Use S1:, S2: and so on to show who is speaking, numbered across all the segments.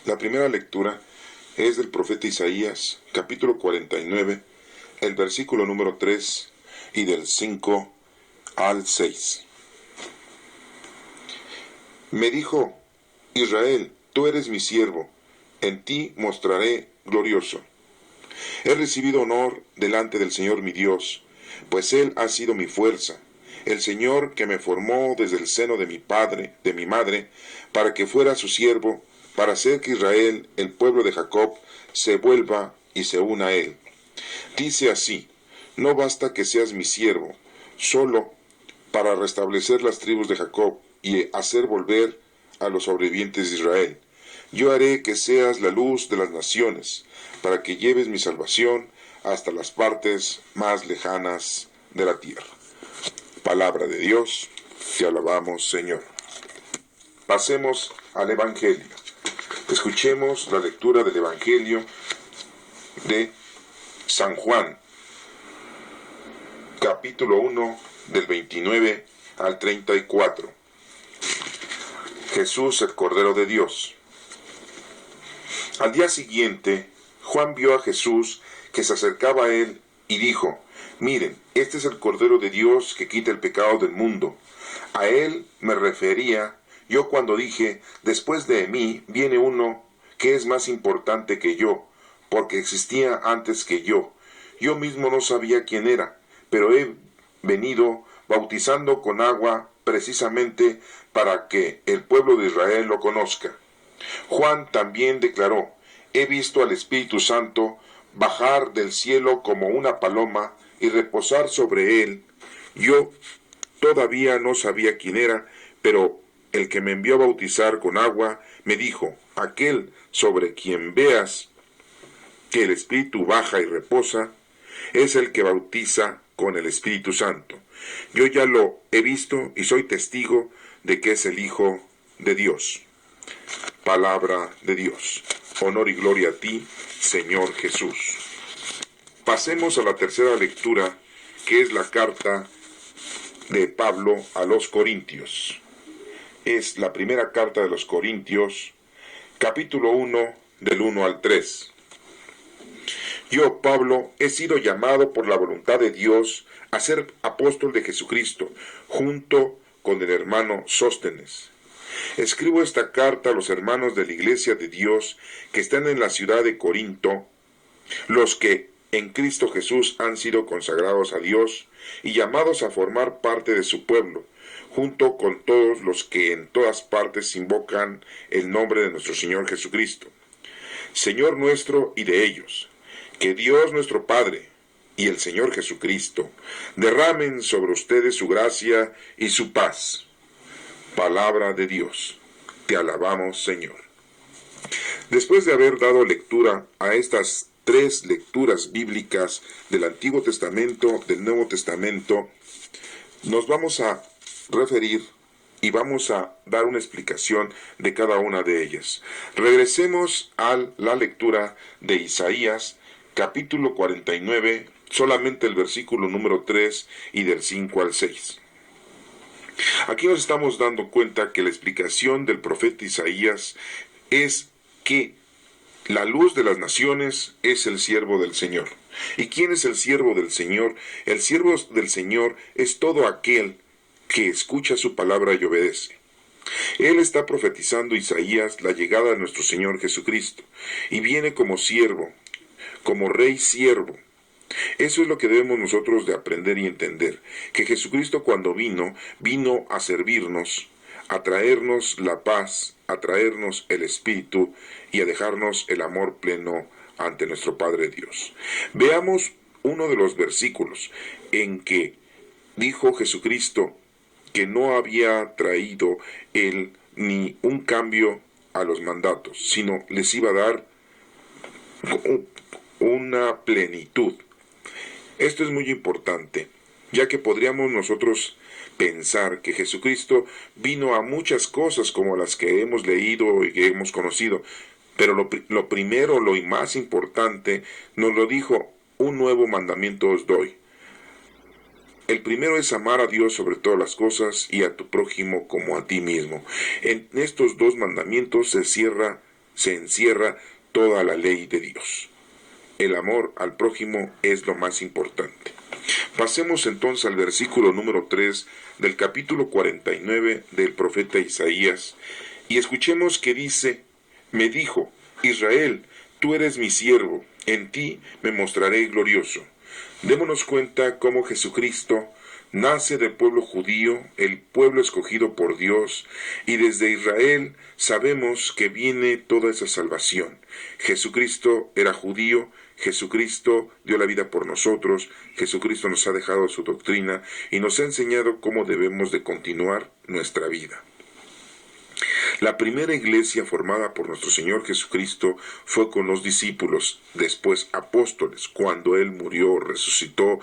S1: La primera lectura es del profeta Isaías, capítulo 49, el versículo número 3 y del 5 al 6. Me dijo: Israel, tú eres mi siervo, en ti mostraré glorioso. He recibido honor delante del Señor mi Dios, pues Él ha sido mi fuerza, el Señor que me formó desde el seno de mi padre, de mi madre, para que fuera su siervo, para hacer que Israel, el pueblo de Jacob, se vuelva y se una a Él. Dice así: no basta que seas mi siervo, solo para restablecer las tribus de Jacob y hacer volver a los sobrevivientes de Israel. Yo haré que seas la luz de las naciones, para que lleves mi salvación hasta las partes más lejanas de la tierra. Palabra de Dios, te alabamos, Señor. Pasemos al Evangelio. Escuchemos la lectura del Evangelio de San Juan, capítulo 1, del 29 al 34. Jesús, el Cordero de Dios. Al día siguiente, Juan vio a Jesús que se acercaba a él y dijo: miren, este es el Cordero de Dios que quita el pecado del mundo. A él me refería yo cuando dije: después de mí viene uno que es más importante que yo, porque existía antes que yo. Yo mismo no sabía quién era, pero he venido bautizando con agua precisamente para que el pueblo de Israel lo conozca. Juan también declaró: he visto al Espíritu Santo bajar del cielo como una paloma y reposar sobre él. Yo todavía no sabía quién era, pero el que me envió a bautizar con agua me dijo: aquel sobre quien veas que el Espíritu baja y reposa, es el que bautiza con el Espíritu Santo. Yo ya lo he visto y soy testigo de que es el Hijo de Dios. Palabra de Dios. Honor y gloria a ti, Señor Jesús. Pasemos a la tercera lectura, que es la carta de Pablo a los Corintios. Es la primera carta de los Corintios, capítulo 1, del 1 al 3. Yo, Pablo, he sido llamado por la voluntad de Dios a ser apóstol de Jesucristo, junto con el hermano Sóstenes. Escribo esta carta a los hermanos de la Iglesia de Dios que están en la ciudad de Corinto, los que en Cristo Jesús han sido consagrados a Dios y llamados a formar parte de su pueblo, junto con todos los que en todas partes invocan el nombre de nuestro Señor Jesucristo, Señor nuestro y de ellos. Que Dios nuestro Padre y el Señor Jesucristo derramen sobre ustedes su gracia y su paz. Palabra de Dios. Te alabamos, Señor. Después de haber dado lectura a estas tres lecturas bíblicas del Antiguo Testamento, del Nuevo Testamento, nos vamos a referir y vamos a dar una explicación de cada una de ellas. Regresemos a la lectura de Isaías, capítulo 49, solamente el versículo número 3 y del 5 al 6. Aquí nos estamos dando cuenta que la explicación del profeta Isaías es que la luz de las naciones es el siervo del Señor. ¿Y quién es el siervo del Señor? El siervo del Señor es todo aquel que escucha su palabra y obedece. Él está profetizando Isaías la llegada de nuestro Señor Jesucristo, y viene como siervo, como rey siervo. Eso es lo que debemos nosotros de aprender y entender, que Jesucristo cuando vino a servirnos, a traernos la paz, a traernos el Espíritu y a dejarnos el amor pleno ante nuestro Padre Dios. Veamos uno de los versículos en que dijo Jesucristo que no había traído él ni un cambio a los mandatos, sino les iba a dar una plenitud. Esto es muy importante, ya que podríamos nosotros pensar que Jesucristo vino a muchas cosas como las que hemos leído y que hemos conocido, pero lo primero, lo más importante, nos lo dijo: un nuevo mandamiento os doy. El primero es amar a Dios sobre todas las cosas y a tu prójimo como a ti mismo. En estos dos mandamientos se cierra se encierra toda la ley de Dios. El amor al prójimo es lo más importante. Pasemos entonces al versículo número 3 del capítulo 49 del profeta Isaías y escuchemos que dice: me dijo, Israel, tú eres mi siervo, en ti me mostraré glorioso. Démonos cuenta cómo Jesucristo nace del pueblo judío, el pueblo escogido por Dios, y desde Israel sabemos que viene toda esa salvación. Jesucristo era judío, Jesucristo dio la vida por nosotros, Jesucristo nos ha dejado su doctrina y nos ha enseñado cómo debemos de continuar nuestra vida. La primera iglesia formada por nuestro Señor Jesucristo fue con los discípulos, después apóstoles. Cuando Él murió, resucitó,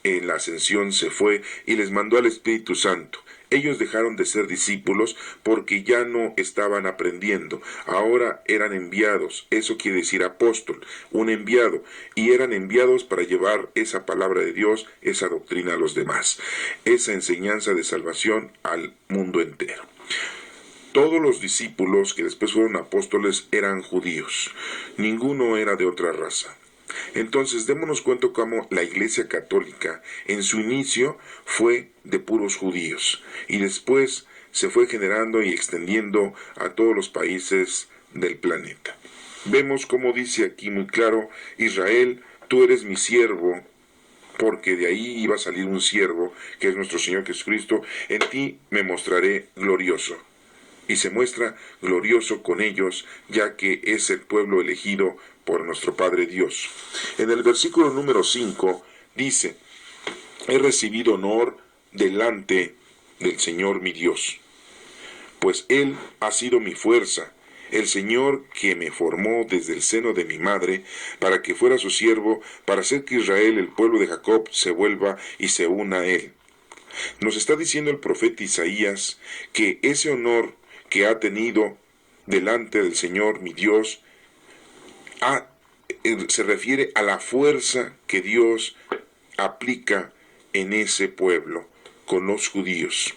S1: en la ascensión se fue y les mandó al Espíritu Santo. Ellos dejaron de ser discípulos porque ya no estaban aprendiendo, ahora eran enviados, eso quiere decir apóstol, un enviado, y eran enviados para llevar esa palabra de Dios, esa doctrina a los demás, esa enseñanza de salvación al mundo entero. Todos los discípulos que después fueron apóstoles eran judíos, ninguno era de otra raza. Entonces démonos cuenta cómo la Iglesia Católica en su inicio fue de puros judíos y después se fue generando y extendiendo a todos los países del planeta. Vemos como dice aquí muy claro: Israel, tú eres mi siervo, porque de ahí iba a salir un siervo que es nuestro Señor Jesucristo, en ti me mostraré glorioso. Y se muestra glorioso con ellos, ya que es el pueblo elegido por nuestro Padre Dios. En el versículo número 5 dice: he recibido honor delante del Señor mi Dios, pues Él ha sido mi fuerza, el Señor que me formó desde el seno de mi madre, para que fuera su siervo, para hacer que Israel, el pueblo de Jacob, se vuelva y se una a Él. Nos está diciendo el profeta Isaías que ese honor que ha tenido delante del Señor mi Dios se refiere a la fuerza que Dios aplica en ese pueblo, con los judíos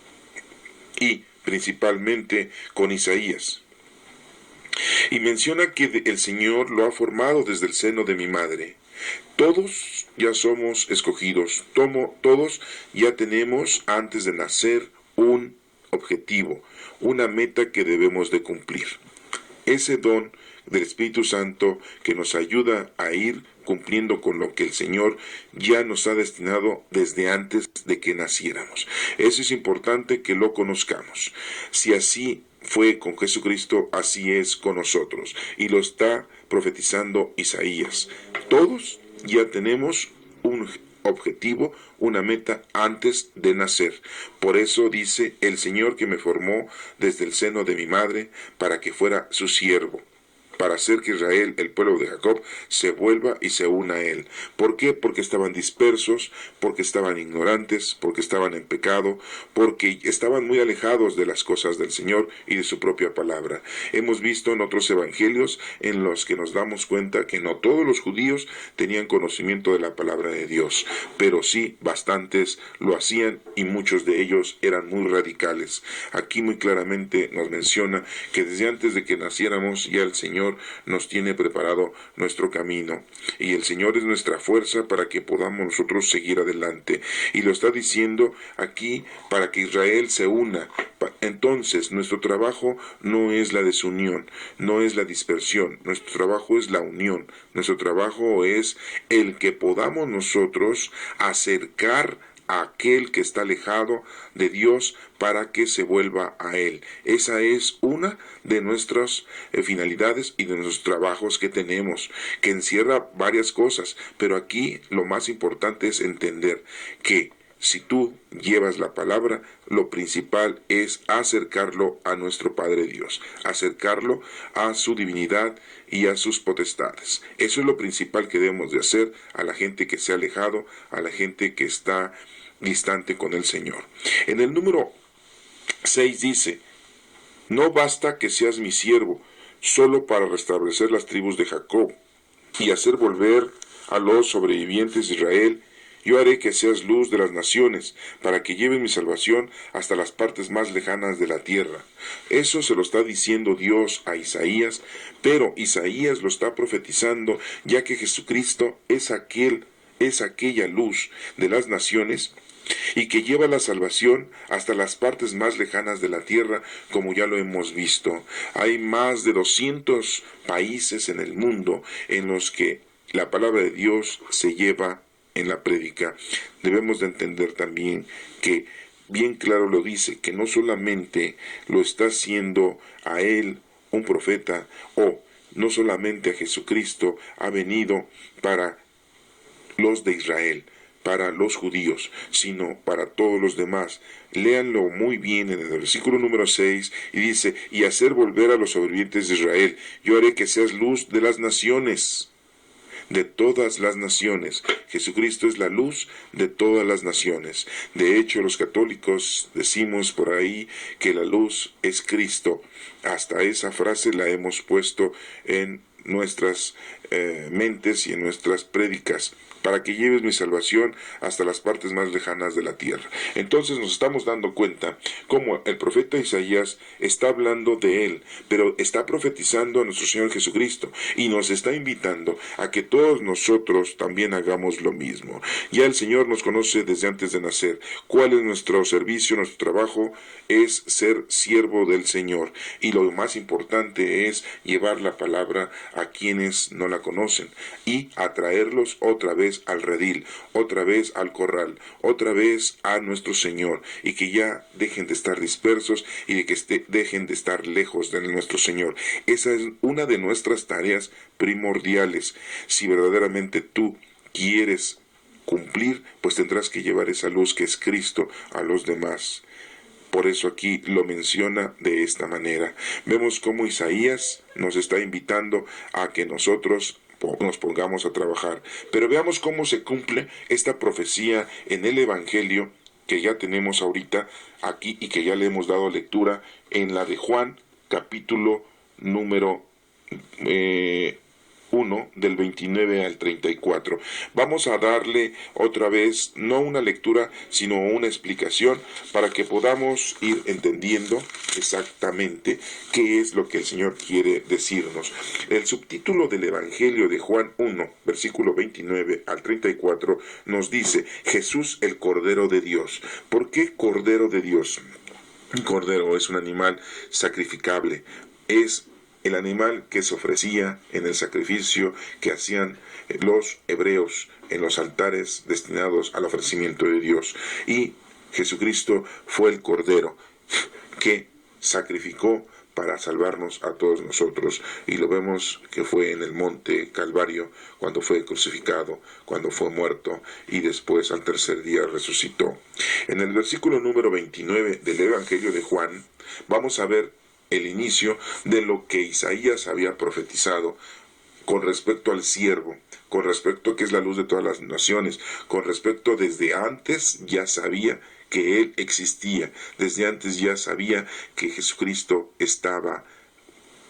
S1: y principalmente con Isaías. Y menciona que el Señor lo ha formado desde el seno de mi madre. Todos ya somos escogidos, todos ya tenemos antes de nacer un objetivo, una meta que debemos de cumplir. Ese don del Espíritu Santo que nos ayuda a ir cumpliendo con lo que el Señor ya nos ha destinado desde antes de que naciéramos. Eso es importante que lo conozcamos. Si así fue con Jesucristo, así es con nosotros. Y lo está profetizando Isaías. Todos ya tenemos un objetivo, una meta antes de nacer. Por eso dice: el Señor que me formó desde el seno de mi madre, para que fuera su siervo, para hacer que Israel, el pueblo de Jacob, se vuelva y se una a Él. ¿Por qué? Porque estaban dispersos, porque estaban ignorantes, porque estaban en pecado, porque estaban muy alejados de las cosas del Señor y de su propia palabra. Hemos visto en otros evangelios en los que nos damos cuenta que no todos los judíos tenían conocimiento de la palabra de Dios, pero sí bastantes lo hacían y muchos de ellos eran muy radicales. Aquí muy claramente nos menciona que desde antes de que naciéramos ya el Señor nos tiene preparado nuestro camino y el Señor es nuestra fuerza para que podamos nosotros seguir adelante, y lo está diciendo aquí para que Israel se una. Entonces nuestro trabajo no es la desunión, no es la dispersión, nuestro trabajo es la unión, nuestro trabajo es el que podamos nosotros acercar a aquel que está alejado de Dios para que se vuelva a Él. Esa es una de nuestras finalidades y de nuestros trabajos que tenemos, que encierra varias cosas, pero aquí lo más importante es entender que si tú llevas la palabra, lo principal es acercarlo a nuestro Padre Dios, acercarlo a su divinidad y a sus potestades. Eso es lo principal que debemos de hacer a la gente que se ha alejado, a la gente que está distante con el Señor. En el número 6 dice: no basta que seas mi siervo, solo para restablecer las tribus de Jacob y hacer volver a los sobrevivientes de Israel Yo haré que seas luz de las naciones, para que lleves mi salvación hasta las partes más lejanas de la tierra. Eso se lo está diciendo Dios a Isaías, pero Isaías lo está profetizando, ya que Jesucristo es aquella luz de las naciones y que lleva la salvación hasta las partes más lejanas de la tierra, como ya lo hemos visto. Hay más de 200 países en el mundo en los que la palabra de Dios se lleva en la prédica. Debemos de entender también que bien claro lo dice, que no solamente lo está haciendo a él un profeta, o no solamente a Jesucristo ha venido para los de Israel, para los judíos, sino para todos los demás. Léanlo muy bien en el versículo número 6 y dice, y hacer volver a los sobrevivientes de Israel, yo haré que seas luz de las naciones, de todas las naciones. Jesucristo es la luz de todas las naciones. De hecho, los católicos decimos por ahí que la luz es Cristo. Hasta esa frase la hemos puesto en nuestras mentes y en nuestras prédicas, para que lleves mi salvación hasta las partes más lejanas de la tierra. Entonces nos estamos dando cuenta cómo el profeta Isaías está hablando de él, pero está profetizando a nuestro Señor Jesucristo y nos está invitando a que todos nosotros también hagamos lo mismo. Ya el Señor nos conoce desde antes de nacer. ¿Cuál es nuestro servicio, nuestro trabajo? Es ser siervo del Señor, y lo más importante es llevar la palabra a quienes no la conocen y atraerlos otra vez al redil, otra vez al corral, otra vez a nuestro Señor, y que ya dejen de estar dispersos y de que dejen de estar lejos de nuestro Señor. Esa es una de nuestras tareas primordiales. Si verdaderamente tú quieres cumplir, pues tendrás que llevar esa luz que es Cristo a los demás. Por eso aquí lo menciona de esta manera. Vemos cómo Isaías nos está invitando a que nosotros nos pongamos a trabajar. Pero veamos cómo se cumple esta profecía en el Evangelio que ya tenemos ahorita aquí y que ya le hemos dado lectura en la de Juan, capítulo número 1, del 29 al 34. Vamos a darle otra vez, no una lectura, sino una explicación, para que podamos ir entendiendo exactamente qué es lo que el Señor quiere decirnos. El subtítulo del Evangelio de Juan 1, versículo 29 al 34, nos dice, Jesús el Cordero de Dios. ¿Por qué Cordero de Dios? Un cordero es un animal sacrificable, es el animal que se ofrecía en el sacrificio que hacían los hebreos en los altares destinados al ofrecimiento de Dios. Y Jesucristo fue el Cordero que sacrificó para salvarnos a todos nosotros. Y lo vemos que fue en el monte Calvario, cuando fue crucificado, cuando fue muerto y después al tercer día resucitó. En el versículo número 29 del Evangelio de Juan, vamos a ver el inicio de lo que Isaías había profetizado con respecto al siervo, con respecto a que es la luz de todas las naciones, con respecto desde antes ya sabía que Él existía, desde antes ya sabía que Jesucristo estaba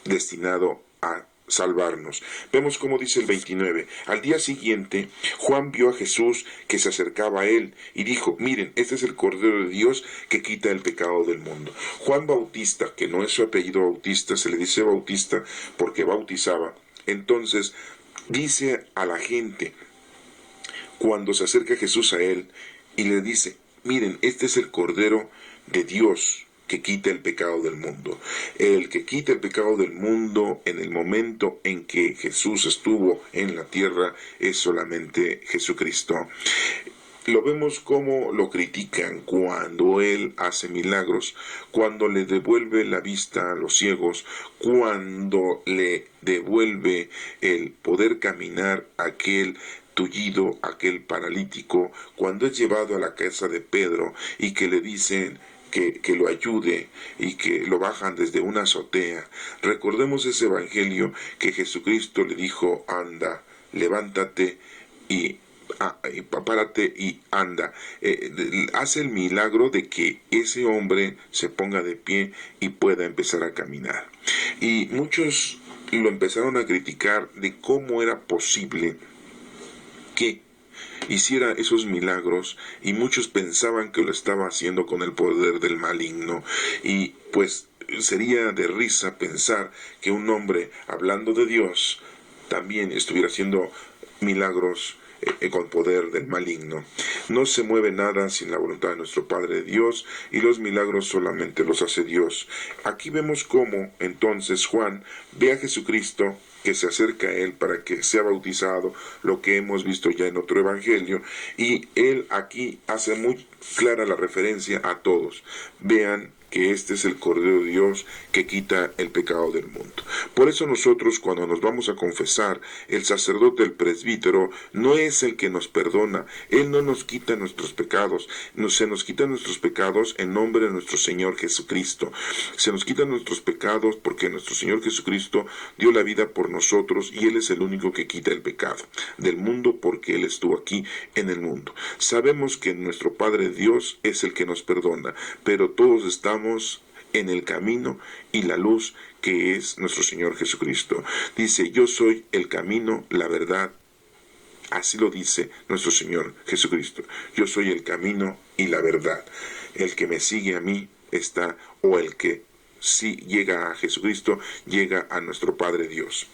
S1: destinado a salvarnos. Vemos cómo dice el 29. Al día siguiente, Juan vio a Jesús que se acercaba a él y dijo, miren, este es el Cordero de Dios que quita el pecado del mundo. Juan Bautista, que no es su apellido Bautista, se le dice Bautista porque bautizaba. Entonces, dice a la gente, cuando se acerca Jesús a él, y le dice, miren, este es el Cordero de Dios que quita el pecado del mundo. El que quita el pecado del mundo en el momento en que Jesús estuvo en la tierra es solamente Jesucristo. Lo vemos como lo critican cuando Él hace milagros, cuando le devuelve la vista a los ciegos, cuando le devuelve el poder caminar a aquel tullido, aquel paralítico, cuando es llevado a la casa de Pedro y que le dicen que lo ayude y que lo bajan desde una azotea. Recordemos ese evangelio que Jesucristo le dijo, anda, levántate y párate y anda. Hace el milagro de que ese hombre se ponga de pie y pueda empezar a caminar. Y muchos lo empezaron a criticar de cómo era posible que hiciera esos milagros, y muchos pensaban que lo estaba haciendo con el poder del maligno, y pues sería de risa pensar que un hombre hablando de Dios también estuviera haciendo milagros con poder del maligno. No se mueve nada sin la voluntad de nuestro Padre Dios, y los milagros solamente los hace Dios. Aquí vemos cómo entonces Juan ve a Jesucristo que se acerca a él para que sea bautizado, lo que hemos visto ya en otro evangelio, y él aquí hace muy clara la referencia a todos. Vean que este es el Cordero de Dios que quita el pecado del mundo. Por eso nosotros, cuando nos vamos a confesar, el sacerdote, el presbítero, no es el que nos perdona. Él no nos quita nuestros pecados. Se nos quitan nuestros pecados en nombre de nuestro Señor Jesucristo. Se nos quitan nuestros pecados porque nuestro Señor Jesucristo dio la vida por nosotros, y Él es el único que quita el pecado del mundo, porque Él estuvo aquí en el mundo. Sabemos que nuestro Padre Dios es el que nos perdona, pero todos estamos en el camino y la luz, que es nuestro Señor Jesucristo. Dice: yo soy el camino, la verdad. Así lo dice nuestro Señor Jesucristo. Yo soy el camino y la verdad. El que me sigue a mí está, o el que sí llega a Jesucristo, llega a nuestro Padre Dios.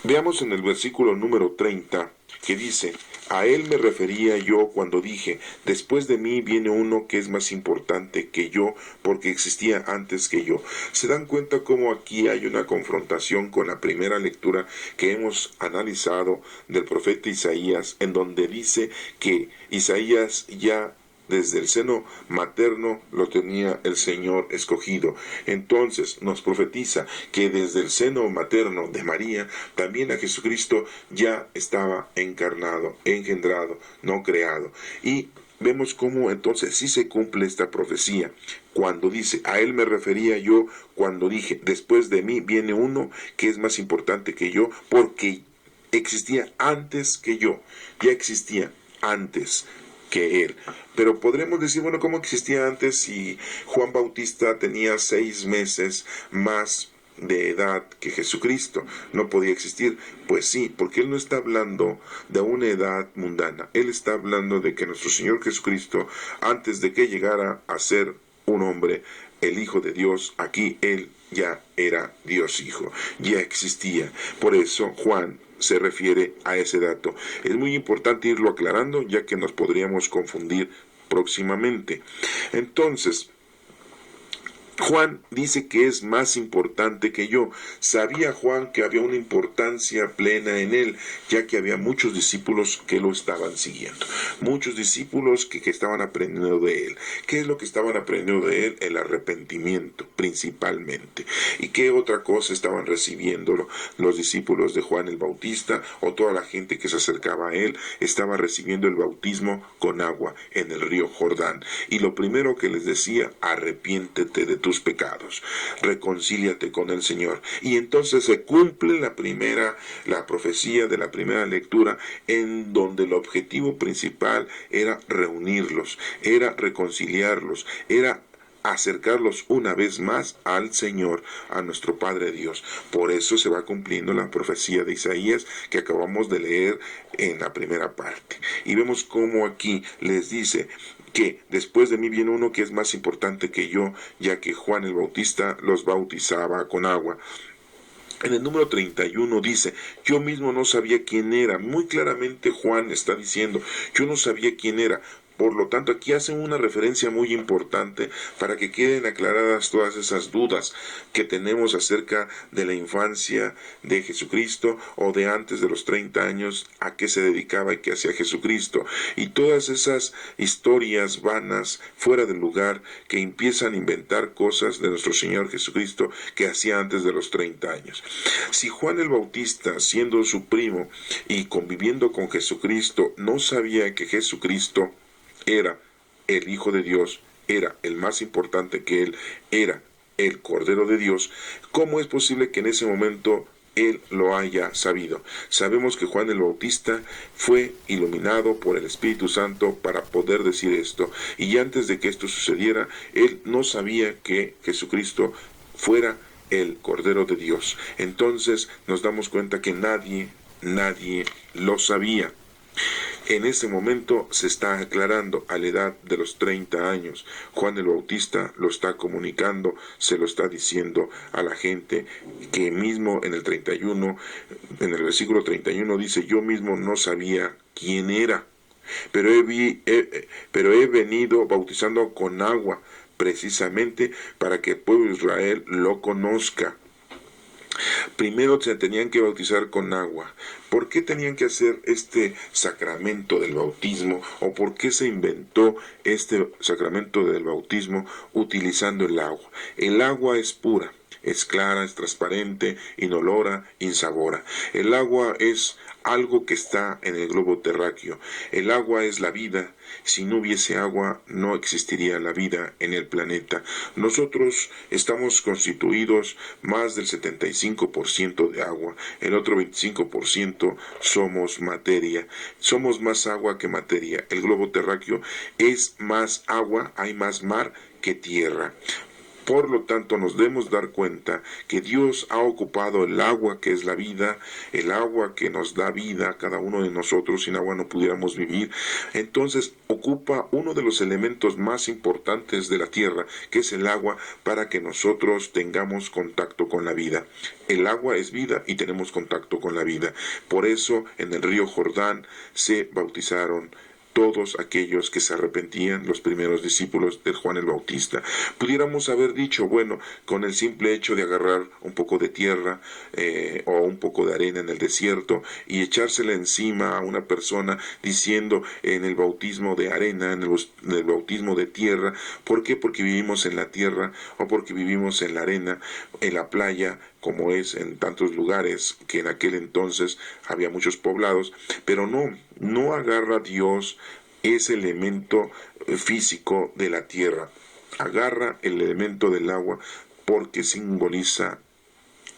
S1: Veamos en el versículo número 30, que dice: a él me refería yo cuando dije, después de mí viene uno que es más importante que yo, porque existía antes que yo. ¿Se dan cuenta cómo aquí hay una confrontación con la primera lectura que hemos analizado del profeta Isaías, en donde dice que Isaías ya desde el seno materno lo tenía el Señor escogido? Entonces nos profetiza que desde el seno materno de María también a Jesucristo ya estaba encarnado, engendrado, no creado. Y vemos cómo entonces sí se cumple esta profecía cuando dice: a él me refería yo cuando dije, después de mí viene uno que es más importante que yo, porque existía antes que yo. Ya existía antes que él. Pero podremos decir, bueno, ¿cómo existía antes si Juan Bautista tenía 6 meses más de edad que Jesucristo? No podía existir. Pues sí, porque él no está hablando de una edad mundana. Él está hablando de que nuestro Señor Jesucristo, antes de que llegara a ser un hombre, el Hijo de Dios, aquí él ya era Dios Hijo, ya existía. Por eso Juan se refiere a ese dato. Es muy importante irlo aclarando, ya que nos podríamos confundir próximamente. Entonces, Juan dice que es más importante que yo. Sabía Juan que había una importancia plena en él, ya que había muchos discípulos que lo estaban siguiendo. Muchos discípulos que estaban aprendiendo de él. ¿Qué es lo que estaban aprendiendo de él? El arrepentimiento, principalmente. ¿Y qué otra cosa estaban recibiendo los discípulos de Juan el Bautista, o toda la gente que se acercaba a él? Estaba recibiendo el bautismo con agua en el río Jordán. Y lo primero que les decía: arrepiéntete de tus pecados, reconcíliate con el Señor. Y entonces se cumple la profecía de la primera lectura, en donde el objetivo principal era reunirlos, era reconciliarlos, era acercarlos una vez más al Señor, a nuestro Padre Dios. Por eso se va cumpliendo la profecía de Isaías que acabamos de leer en la primera parte. Y vemos cómo aquí les dice que después de mí viene uno que es más importante que yo, ya que Juan el Bautista los bautizaba con agua. En el número 31 dice: yo mismo no sabía quién era. Muy claramente Juan está diciendo: yo no sabía quién era. Por lo tanto, aquí hacen una referencia muy importante para que queden aclaradas todas esas dudas que tenemos acerca de la infancia de Jesucristo, o de antes de los 30 años, a qué se dedicaba y qué hacía Jesucristo. Y todas esas historias vanas, fuera del lugar, que empiezan a inventar cosas de nuestro Señor Jesucristo que hacía antes de los 30 años. Si Juan el Bautista, siendo su primo y conviviendo con Jesucristo, no sabía que Jesucristo era el Hijo de Dios, era el más importante que él, era el Cordero de Dios, ¿cómo es posible que en ese momento él lo haya sabido? Sabemos que Juan el Bautista fue iluminado por el Espíritu Santo para poder decir esto, y antes de que esto sucediera, él no sabía que Jesucristo fuera el Cordero de Dios. Entonces nos damos cuenta que nadie lo sabía. En ese momento se está aclarando a la edad de los 30 años. Juan el Bautista lo está comunicando, se lo está diciendo a la gente, que mismo en el 31, en el versículo 31 dice: yo mismo no sabía quién era, pero he venido bautizando con agua, precisamente para que el pueblo de Israel lo conozca. Primero se tenían que bautizar con agua. ¿Por qué tenían que hacer este sacramento del bautismo? ¿O por qué se inventó este sacramento del bautismo utilizando el agua? El agua es pura, es clara, es transparente, inolora, insabora. El agua es algo que está en el globo terráqueo. El agua es la vida. Si no hubiese agua, no existiría la vida en el planeta. Nosotros estamos constituidos más del 75% de agua. El otro 25% somos materia. Somos más agua que materia. El globo terráqueo es más agua, hay más mar que tierra. Por lo tanto, nos debemos dar cuenta que Dios ha ocupado el agua, que es la vida, el agua que nos da vida a cada uno de nosotros. Sin agua no pudiéramos vivir. Entonces, ocupa uno de los elementos más importantes de la tierra, que es el agua, para que nosotros tengamos contacto con la vida. El agua es vida y tenemos contacto con la vida. Por eso, en el río Jordán se bautizaron todos aquellos que se arrepentían, los primeros discípulos de Juan el Bautista. Pudiéramos haber dicho, bueno, con el simple hecho de agarrar un poco de tierra o un poco de arena en el desierto y echársela encima a una persona diciendo en el bautismo de arena, en el bautismo de tierra. ¿Por qué? Porque vivimos en la tierra o porque vivimos en la arena, en la playa, como es en tantos lugares que en aquel entonces había muchos poblados, pero no agarra Dios ese elemento físico de la tierra, agarra el elemento del agua porque simboliza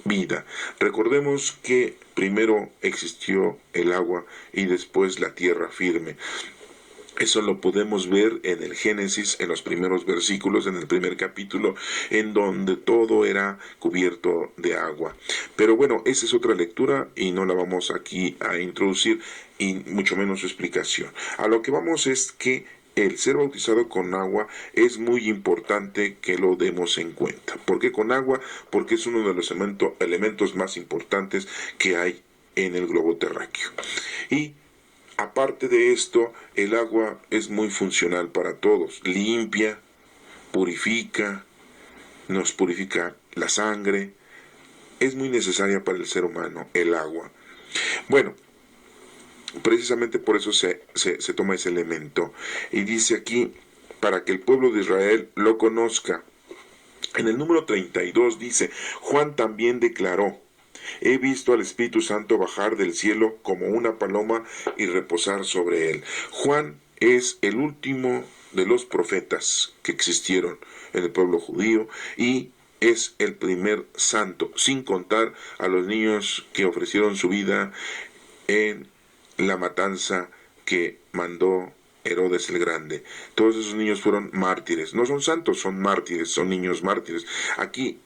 S1: vida. Recordemos que primero existió el agua y después la tierra firme. Eso lo podemos ver en el Génesis, en los primeros versículos, en el primer capítulo, en donde todo era cubierto de agua. Pero bueno, esa es otra lectura y no la vamos aquí a introducir, y mucho menos su explicación. A lo que vamos es que el ser bautizado con agua es muy importante que lo demos en cuenta. ¿Por qué con agua? Porque es uno de los elementos más importantes que hay en el globo terráqueo. Y aparte de esto, el agua es muy funcional para todos. Limpia, purifica, nos purifica la sangre. Es muy necesaria para el ser humano el agua. Bueno, precisamente por eso se toma ese elemento. Y dice aquí, para que el pueblo de Israel lo conozca. En el número 32 dice: Juan también declaró: he visto al Espíritu Santo bajar del cielo como una paloma y reposar sobre él. Juan es el último de los profetas que existieron en el pueblo judío y es el primer santo, sin contar a los niños que ofrecieron su vida en la matanza que mandó Herodes el Grande. Todos esos niños fueron mártires. No son santos, son mártires, son niños mártires. Aquí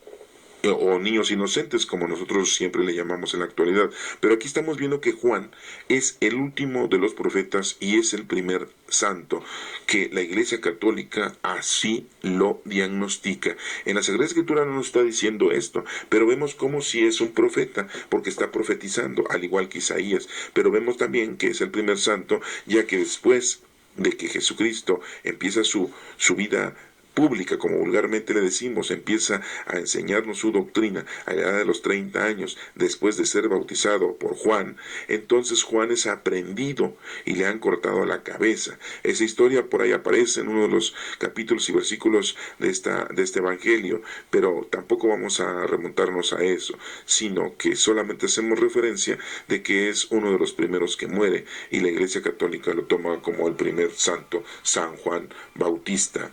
S1: o niños inocentes, como nosotros siempre le llamamos en la actualidad. Pero aquí estamos viendo que Juan es el último de los profetas y es el primer santo, que la Iglesia Católica así lo diagnostica. En la Sagrada Escritura no nos está diciendo esto, pero vemos como si es un profeta, porque está profetizando, al igual que Isaías. Pero vemos también que es el primer santo, ya que después de que Jesucristo empieza su vida pública, como vulgarmente le decimos, empieza a enseñarnos su doctrina a la edad de los 30 años, después de ser bautizado por Juan. Entonces Juan es aprendido y le han cortado la cabeza. Esa historia por ahí aparece en uno de los capítulos y versículos de este evangelio, pero tampoco vamos a remontarnos a eso, sino que solamente hacemos referencia de que es uno de los primeros que muere, y la Iglesia Católica lo toma como el primer santo, San Juan Bautista.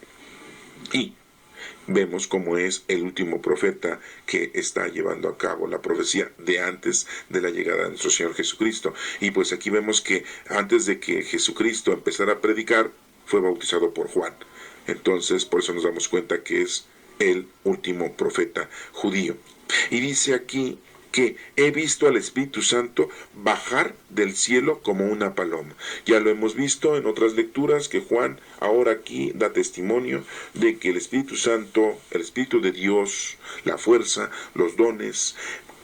S1: Y vemos cómo es el último profeta que está llevando a cabo la profecía de antes de la llegada de nuestro Señor Jesucristo. Y pues aquí vemos que antes de que Jesucristo empezara a predicar, fue bautizado por Juan. Entonces, por eso nos damos cuenta que es el último profeta judío. Y dice aquí que he visto al Espíritu Santo bajar del cielo como una paloma. Ya lo hemos visto en otras lecturas que Juan ahora aquí da testimonio de que el Espíritu Santo, el Espíritu de Dios, la fuerza, los dones,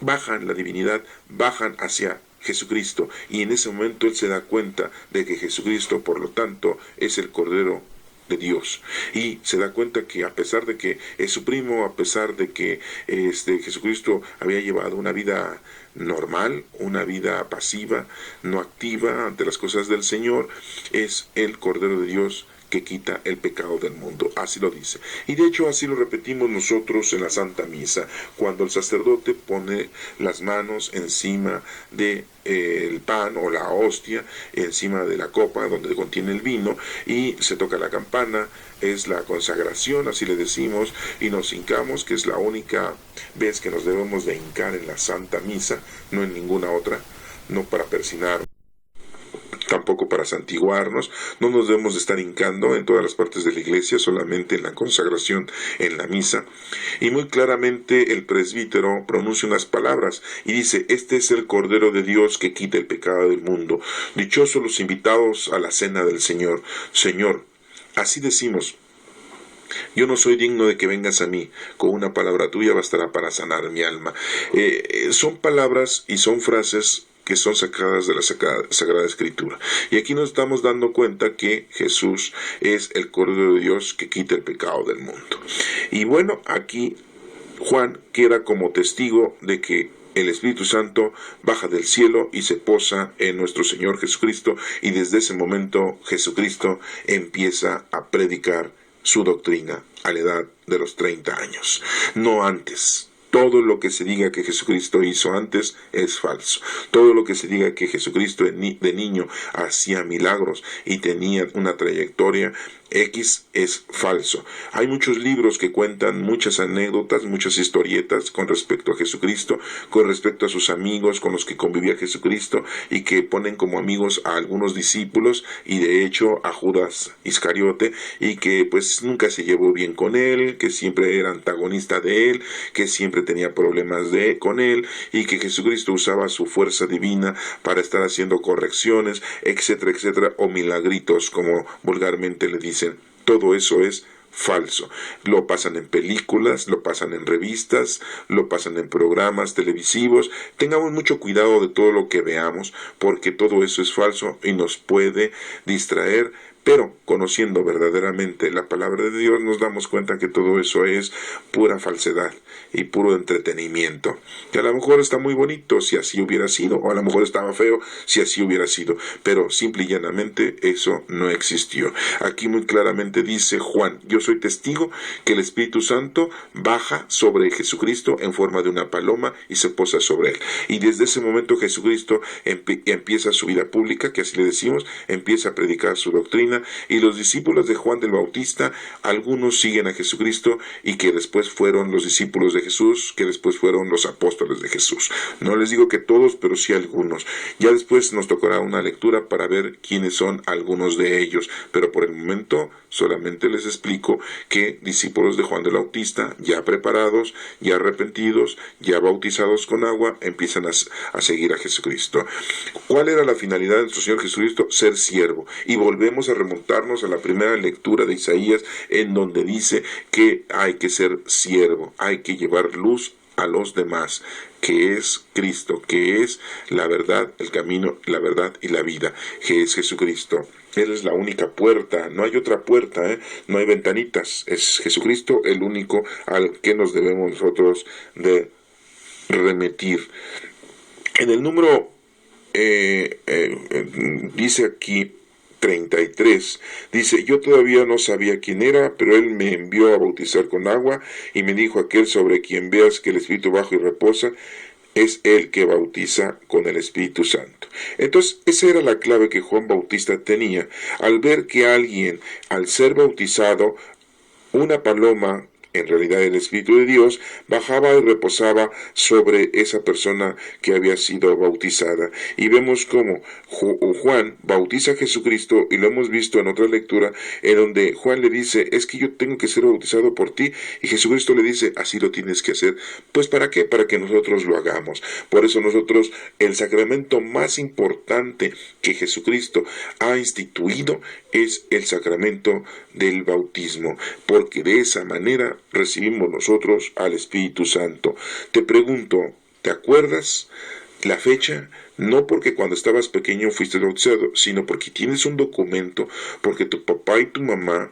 S1: bajan, la divinidad, bajan hacia Jesucristo, y en ese momento él se da cuenta de que Jesucristo, por lo tanto, es el Cordero de Dios, y se da cuenta que a pesar de que es su primo, a pesar de que Jesucristo había llevado una vida normal, una vida pasiva, no activa ante las cosas del Señor, es el Cordero de Dios que quita el pecado del mundo, así lo dice. Y de hecho así lo repetimos nosotros en la Santa Misa, cuando el sacerdote pone las manos encima de el pan o la hostia, encima de la copa donde contiene el vino, y se toca la campana, es la consagración, así le decimos, y nos hincamos, que es la única vez que nos debemos de hincar en la Santa Misa, no en ninguna otra, no para persinar, tampoco para santiguarnos, no nos debemos de estar hincando en todas las partes de la iglesia, solamente en la consagración, en la misa. Y muy claramente el presbítero pronuncia unas palabras y dice: este es el Cordero de Dios que quita el pecado del mundo. Dichosos los invitados a la cena del Señor. Señor, así decimos: yo no soy digno de que vengas a mí, con una palabra tuya bastará para sanar mi alma. Son palabras y son frases que son sacadas de la Sagrada Escritura. Y aquí nos estamos dando cuenta que Jesús es el Cordero de Dios que quita el pecado del mundo. Y bueno, aquí Juan queda como testigo de que el Espíritu Santo baja del cielo y se posa en nuestro Señor Jesucristo, y desde ese momento Jesucristo empieza a predicar su doctrina a la edad de los 30 años, no antes. Todo lo que se diga que Jesucristo hizo antes es falso. Todo lo que se diga que Jesucristo de niño hacía milagros y tenía una trayectoria X es falso. Hay muchos libros que cuentan muchas anécdotas, muchas historietas con respecto a Jesucristo, con respecto a sus amigos con los que convivía Jesucristo, y que ponen como amigos a algunos discípulos y de hecho a Judas Iscariote, y que pues nunca se llevó bien con él, que siempre era antagonista de él, que siempre tenía problemas con él, y que Jesucristo usaba su fuerza divina para estar haciendo correcciones, etcétera, etcétera, o milagritos, como vulgarmente le dicen. Todo eso es falso. Lo pasan en películas, lo pasan en revistas, lo pasan en programas televisivos. Tengamos mucho cuidado de todo lo que veamos, porque todo eso es falso y nos puede distraer. Pero conociendo verdaderamente la palabra de Dios, nos damos cuenta que todo eso es pura falsedad y puro entretenimiento. Que a lo mejor está muy bonito si así hubiera sido, o a lo mejor estaba feo si así hubiera sido, pero simple y llanamente eso no existió. Aquí muy claramente dice Juan: yo soy testigo que el Espíritu Santo baja sobre Jesucristo en forma de una paloma y se posa sobre él. Y desde ese momento Jesucristo empieza su vida pública, que así le decimos, empieza a predicar su doctrina, y los discípulos de Juan del Bautista, algunos siguen a Jesucristo, y que después fueron los discípulos de Jesús, que después fueron los apóstoles de Jesús. No les digo que todos, pero sí algunos. Ya después nos tocará una lectura para ver quiénes son algunos de ellos, pero por el momento solamente les explico que discípulos de Juan del Bautista, ya preparados, ya arrepentidos, ya bautizados con agua, empiezan a seguir a Jesucristo. ¿Cuál era la finalidad de nuestro Señor Jesucristo? Ser siervo. Y volvemos a remontarnos a la primera lectura de Isaías, en donde dice que hay que ser siervo, hay que llevar luz a los demás, que es Cristo, que es la verdad, el camino, la verdad y la vida, que es Jesucristo. Él es la única puerta, no hay otra puerta, no hay ventanitas, es Jesucristo el único al que nos debemos nosotros de remitir. En el número dice aquí 33, dice: yo todavía no sabía quién era, pero él me envió a bautizar con agua, y me dijo: aquel sobre quien veas que el Espíritu baja y reposa, es el que bautiza con el Espíritu Santo. Entonces, esa era la clave que Juan Bautista tenía, al ver que alguien, al ser bautizado, una paloma en realidad el Espíritu de Dios, bajaba y reposaba sobre esa persona que había sido bautizada. Y vemos cómo Juan bautiza a Jesucristo, y lo hemos visto en otra lectura, en donde Juan le dice, es que yo tengo que ser bautizado por ti, y Jesucristo le dice, así lo tienes que hacer. Pues ¿para qué? Para que nosotros lo hagamos. Por eso nosotros, el sacramento más importante que Jesucristo ha instituido es el sacramento del bautismo, porque de esa manera recibimos nosotros al Espíritu Santo. Te pregunto, ¿te acuerdas la fecha? No porque cuando estabas pequeño fuiste bautizado, sino porque tienes un documento, porque tu papá y tu mamá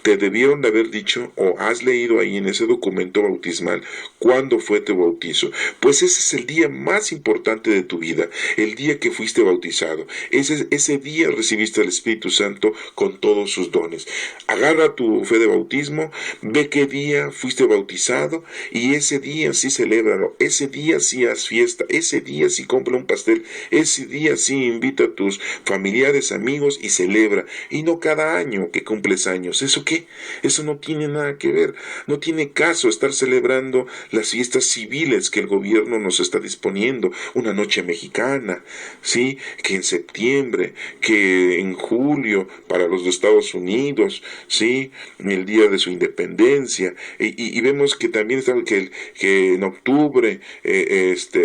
S1: te debieron de haber dicho o has leído ahí en ese documento bautismal cuándo fue tu bautizo. Pues ese es el día más importante de tu vida, el día que fuiste bautizado. Ese día recibiste al Espíritu Santo con todos sus dones. Agarra tu fe de bautismo, ve qué día fuiste bautizado y ese día sí celébralo, ese día sí haz fiesta, ese día sí compra un pastel, ese día sí invita a tus familiares, amigos y celebra. Y no cada año que cumples años. ¿Eso qué? Eso no tiene nada que ver. No tiene caso estar celebrando las fiestas civiles que el gobierno nos está disponiendo. Una noche mexicana, ¿sí? Que en septiembre, que en julio para los de Estados Unidos, ¿sí? El día de su independencia. Y vemos que también está que en octubre,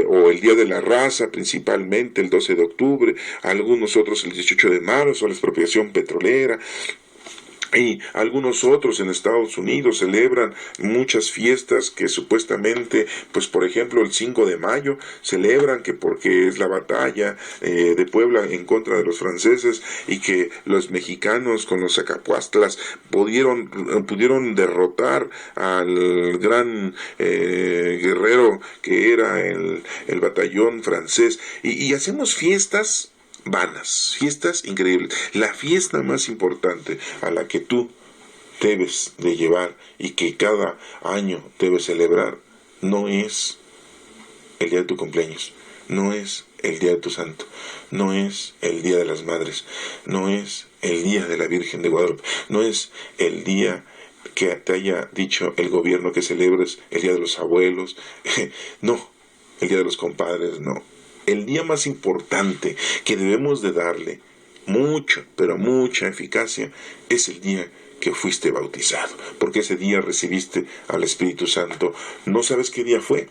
S1: o el día de la raza principalmente, el 12 de octubre, algunos otros el 18 de marzo, la expropiación petrolera. Y algunos otros en Estados Unidos celebran muchas fiestas que supuestamente, pues por ejemplo el 5 de mayo, celebran que porque es la batalla de Puebla en contra de los franceses y que los mexicanos con los Zacapuastlas pudieron derrotar al gran guerrero que era el batallón francés. Y hacemos fiestas vanas, fiestas increíbles. La fiesta más importante a la que tú debes de llevar y que cada año debes celebrar no es el día de tu cumpleaños, no es el día de tu santo, no es el día de las madres, no es el día de la Virgen de Guadalupe, no es el día que te haya dicho el gobierno que celebres, el día de los abuelos, no, el día de los compadres, no. El día más importante que debemos de darle mucho, pero mucha eficacia, es el día que fuiste bautizado, porque ese día recibiste al Espíritu Santo. ¿No sabes qué día fue?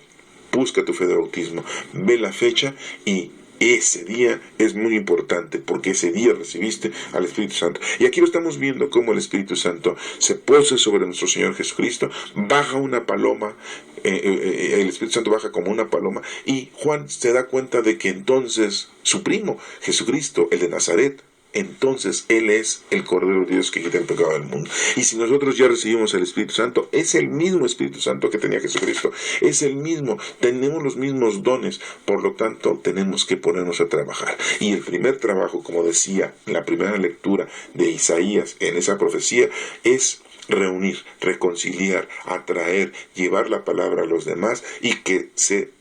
S1: Busca tu fe de bautismo, ve la fecha y ese día es muy importante porque ese día recibiste al Espíritu Santo. Y aquí lo estamos viendo cómo el Espíritu Santo se posa sobre nuestro Señor Jesucristo, baja una paloma, el Espíritu Santo baja como una paloma y Juan se da cuenta de que entonces su primo, Jesucristo, el de Nazaret, entonces Él es el Cordero de Dios que quita el pecado del mundo. Y si nosotros ya recibimos el Espíritu Santo, es el mismo Espíritu Santo que tenía Jesucristo, es el mismo, tenemos los mismos dones, por lo tanto tenemos que ponernos a trabajar. Y el primer trabajo, como decía en la primera lectura de Isaías, en esa profecía, es reunir, reconciliar, atraer, llevar la palabra a los demás y que se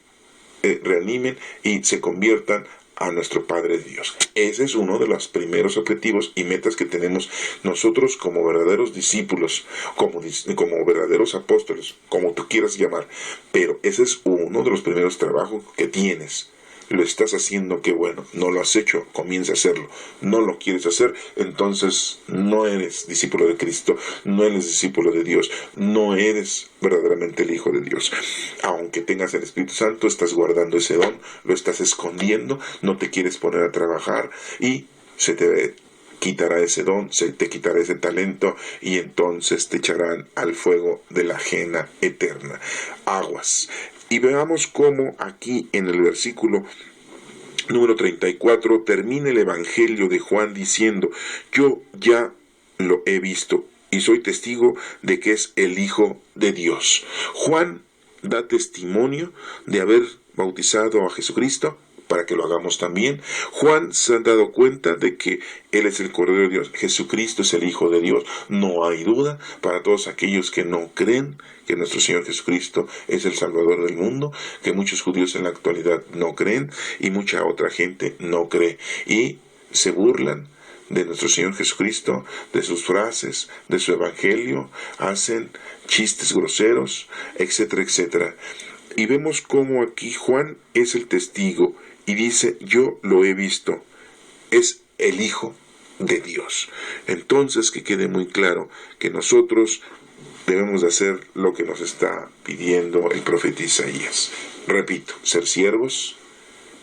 S1: reanimen y se conviertan a nuestro Padre Dios. Ese es uno de los primeros objetivos y metas que tenemos nosotros como verdaderos discípulos, como verdaderos apóstoles, como tú quieras llamar. Pero ese es uno de los primeros trabajos que tienes. Lo estás haciendo, qué bueno. No lo has hecho, comienza a hacerlo. No lo quieres hacer, entonces no eres discípulo de Cristo, no eres discípulo de Dios, no eres verdaderamente el Hijo de Dios. Aunque tengas el Espíritu Santo, estás guardando ese don, lo estás escondiendo, no te quieres poner a trabajar y se te quitará ese don, se te quitará ese talento y entonces te echarán al fuego de la ajena eterna. Aguas. Y veamos cómo aquí en el versículo número 34 termina el Evangelio de Juan diciendo: yo ya lo he visto y soy testigo de que es el Hijo de Dios. Juan da testimonio de haber bautizado a Jesucristo para que lo hagamos también. Juan se ha dado cuenta de que Él es el Cordero de Dios, Jesucristo es el Hijo de Dios. No hay duda para todos aquellos que no creen que nuestro Señor Jesucristo es el Salvador del mundo, que muchos judíos en la actualidad no creen y mucha otra gente no cree y se burlan de nuestro Señor Jesucristo, de sus frases, de su evangelio, hacen chistes groseros, etcétera, etcétera. Y vemos cómo aquí Juan es el testigo y dice, yo lo he visto, es el Hijo de Dios. Entonces, que quede muy claro que nosotros debemos de hacer lo que nos está pidiendo el profeta Isaías. Repito, ser siervos,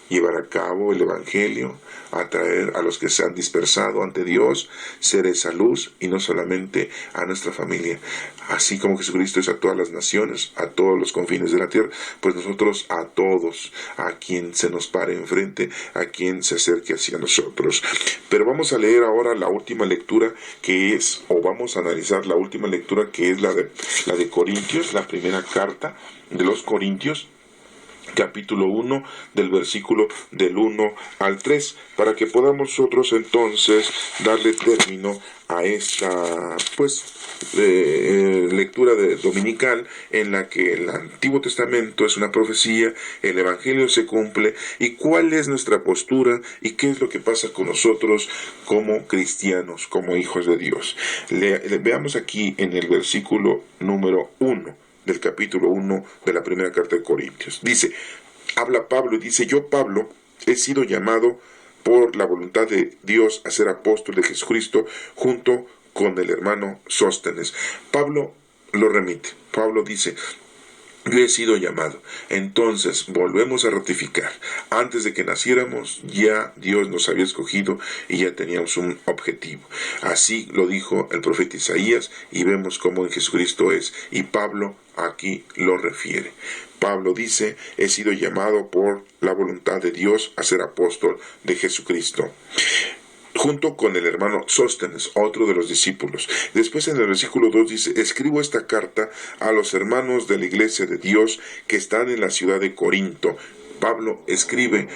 S1: llevar a cabo el evangelio, atraer a los que se han dispersado ante Dios, ser esa luz y no solamente a nuestra familia. Así como Jesucristo es a todas las naciones, a todos los confines de la tierra, pues nosotros a todos, a quien se nos pare enfrente, a quien se acerque hacia nosotros. Pero vamos a leer ahora la última lectura que es, o vamos a analizar la última lectura que es la de Corintios, la primera carta de los Corintios, capítulo 1, del versículo del 1 al 3, para que podamos nosotros entonces darle término a esta lectura dominical, en la que el Antiguo Testamento es una profecía, el Evangelio se cumple, y cuál es nuestra postura y qué es lo que pasa con nosotros como cristianos, como hijos de Dios. Veamos aquí en el versículo número 1 del capítulo 1 de la primera carta de Corintios. Dice, habla Pablo y dice, yo Pablo he sido llamado por la voluntad de Dios a ser apóstol de Jesucristo junto con el hermano Sóstenes. Pablo lo remite. Pablo dice, yo he sido llamado. Entonces volvemos a ratificar. Antes de que naciéramos, ya Dios nos había escogido y ya teníamos un objetivo. Así lo dijo el profeta Isaías y vemos cómo en Jesucristo es. Y Pablo aquí lo refiere. Pablo dice, he sido llamado por la voluntad de Dios a ser apóstol de Jesucristo, junto con el hermano Sóstenes, otro de los discípulos. Después en el versículo 2 dice, escribo esta carta a los hermanos de la iglesia de Dios que están en la ciudad de Corinto. Pablo escribe,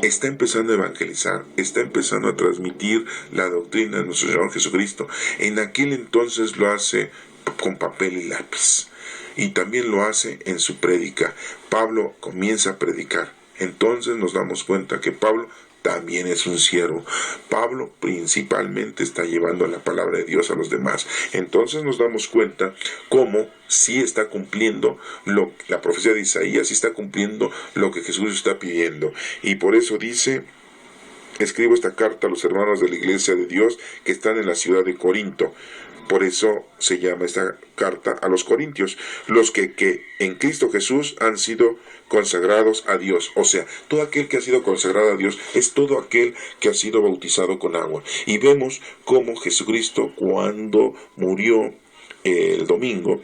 S1: está empezando a evangelizar, está empezando a transmitir la doctrina de nuestro Señor Jesucristo. En aquel entonces lo hace con papel y lápiz, y también lo hace en su prédica. Pablo comienza a predicar. Entonces nos damos cuenta que Pablo también es un siervo. Pablo principalmente está llevando la palabra de Dios a los demás. Entonces nos damos cuenta cómo sí está cumpliendo la profecía de Isaías, sí está cumpliendo lo que Jesús está pidiendo. Y por eso dice, escribo esta carta a los hermanos de la iglesia de Dios que están en la ciudad de Corinto. Por eso se llama esta carta a los Corintios, los que en Cristo Jesús han sido consagrados a Dios. O sea, todo aquel que ha sido consagrado a Dios es todo aquel que ha sido bautizado con agua. Y vemos cómo Jesucristo, cuando murió el domingo,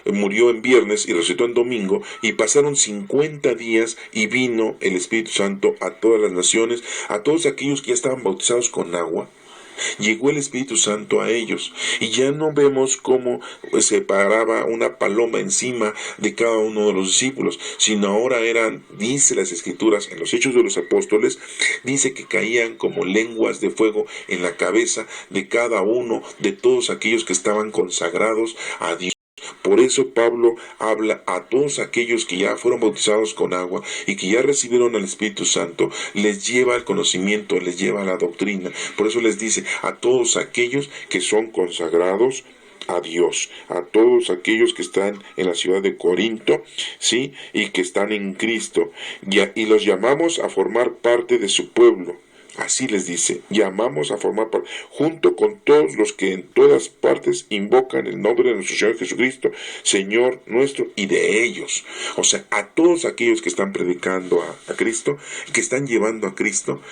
S1: murió en viernes y resucitó en domingo, y pasaron 50 días y vino el Espíritu Santo a todas las naciones, a todos aquellos que ya estaban bautizados con agua. Llegó el Espíritu Santo a ellos, y ya no vemos cómo se paraba una paloma encima de cada uno de los discípulos, sino ahora eran, dice las Escrituras, en los Hechos de los Apóstoles, dice que caían como lenguas de fuego en la cabeza de cada uno de todos aquellos que estaban consagrados a Dios. Por eso Pablo habla a todos aquellos que ya fueron bautizados con agua y que ya recibieron al Espíritu Santo, les lleva el conocimiento, les lleva la doctrina. Por eso les dice a todos aquellos que son consagrados a Dios, a todos aquellos que están en la ciudad de Corinto, ¿sí? Y que están en Cristo, y los llamamos a formar parte de su pueblo. Así les dice, llamamos a formar parte, junto con todos los que en todas partes invocan el nombre de nuestro Señor Jesucristo, Señor nuestro, y de ellos. O sea, a todos aquellos que están predicando a Cristo, que están llevando a Cristo,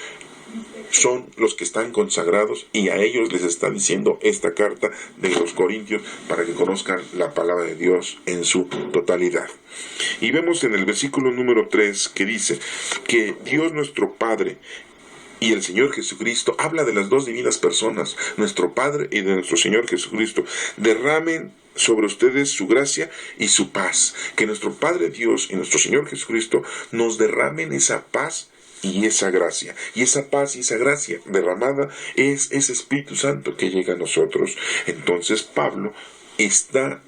S1: son los que están consagrados, y a ellos les está diciendo esta carta de los Corintios para que conozcan la palabra de Dios en su totalidad. Y vemos en el versículo número 3 que dice que Dios nuestro Padre y el Señor Jesucristo, habla de las dos divinas personas, nuestro Padre y de nuestro Señor Jesucristo, derramen sobre ustedes su gracia y su paz. Que nuestro Padre Dios y nuestro Señor Jesucristo nos derramen esa paz y esa gracia. Y esa paz y esa gracia derramada es ese Espíritu Santo que llega a nosotros. Entonces Pablo está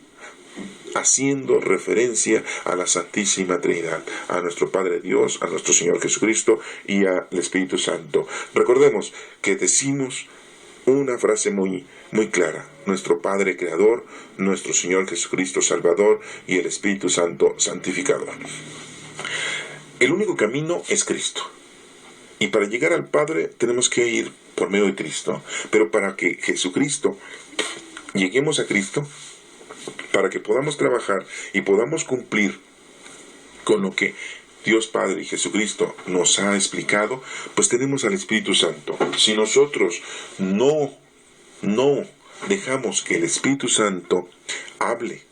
S1: haciendo referencia a la Santísima Trinidad, a nuestro Padre Dios, a nuestro Señor Jesucristo y al Espíritu Santo. Recordemos que decimos una frase muy clara: nuestro Padre Creador, nuestro Señor Jesucristo Salvador y el Espíritu Santo Santificador. El único camino es Cristo. Y para llegar al Padre tenemos que ir por medio de Cristo. Pero para que Jesucristo, lleguemos a Cristo, para que podamos trabajar y podamos cumplir con lo que Dios Padre y Jesucristo nos ha explicado, pues tenemos al Espíritu Santo. Si nosotros no dejamos que el Espíritu Santo hable,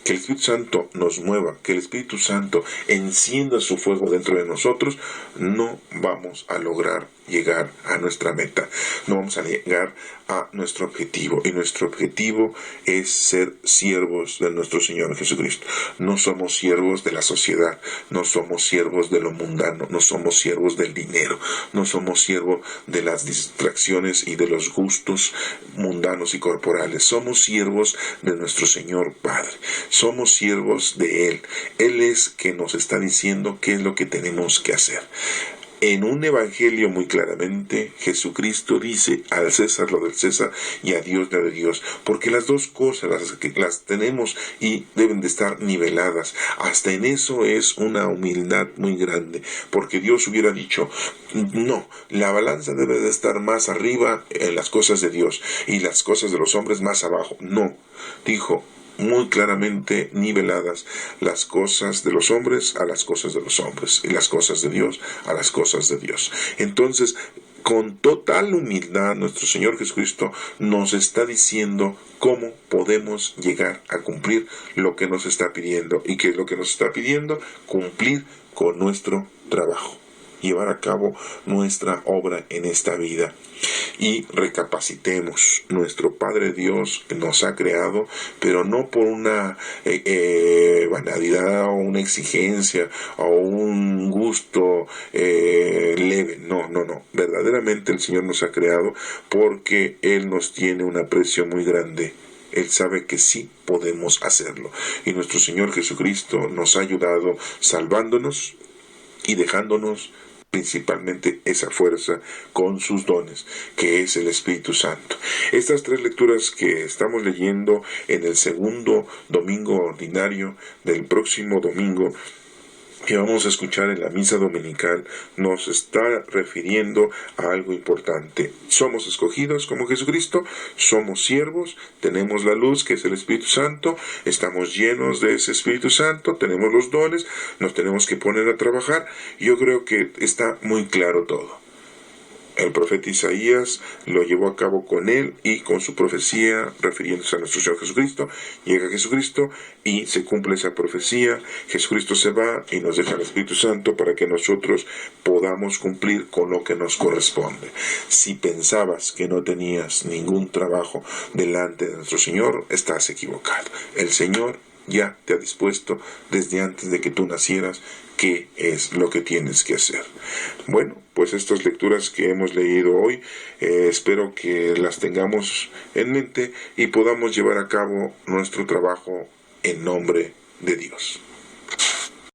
S1: que el Espíritu Santo nos mueva, que el Espíritu Santo encienda su fuego dentro de nosotros, no vamos a lograr llegar a nuestra meta, no vamos a llegar a nuestro objetivo. Y nuestro objetivo es ser siervos de nuestro Señor Jesucristo. No somos siervos de la sociedad, no somos siervos de lo mundano, no somos siervos del dinero, no somos siervos de las distracciones y de los gustos mundanos y corporales. Somos siervos de nuestro Señor Padre, somos siervos de Él. Él es que nos está diciendo qué es lo que tenemos que hacer. En un evangelio muy claramente, Jesucristo dice: al César lo del César y a Dios lo de Dios, porque las dos cosas las tenemos y deben de estar niveladas. Hasta en eso es una humildad muy grande, porque Dios hubiera dicho: no, la balanza debe de estar más arriba en las cosas de Dios y las cosas de los hombres más abajo. No, dijo muy claramente niveladas: las cosas de los hombres a las cosas de los hombres y las cosas de Dios a las cosas de Dios. Entonces, con total humildad, nuestro Señor Jesucristo nos está diciendo cómo podemos llegar a cumplir lo que nos está pidiendo. ¿Y qué es lo que nos está pidiendo? Cumplir con nuestro trabajo, llevar a cabo nuestra obra en esta vida. Y recapacitemos: nuestro Padre Dios nos ha creado, pero no por una banalidad o una exigencia o un gusto leve. No. Verdaderamente el Señor nos ha creado porque Él nos tiene un aprecio muy grande. Él sabe que sí podemos hacerlo. Y nuestro Señor Jesucristo nos ha ayudado salvándonos y dejándonos principalmente esa fuerza con sus dones, que es el Espíritu Santo. Estas tres lecturas que estamos leyendo en el segundo domingo ordinario del próximo domingo, que vamos a escuchar en la misa dominical, nos está refiriendo a algo importante. Somos escogidos como Jesucristo, somos siervos, tenemos la luz que es el Espíritu Santo, estamos llenos de ese Espíritu Santo, tenemos los dones, nos tenemos que poner a trabajar. Yo creo que está muy claro todo. El profeta Isaías lo llevó a cabo con él y con su profecía, refiriéndose a nuestro Señor Jesucristo. Llega Jesucristo y se cumple esa profecía. Jesucristo se va y nos deja el Espíritu Santo para que nosotros podamos cumplir con lo que nos corresponde. Si pensabas que no tenías ningún trabajo delante de nuestro Señor, estás equivocado. El Señor ya te ha dispuesto desde antes de que tú nacieras qué es lo que tienes que hacer. Bueno, pues estas lecturas que hemos leído hoy, espero que las tengamos en mente y podamos llevar a cabo nuestro trabajo en nombre de Dios.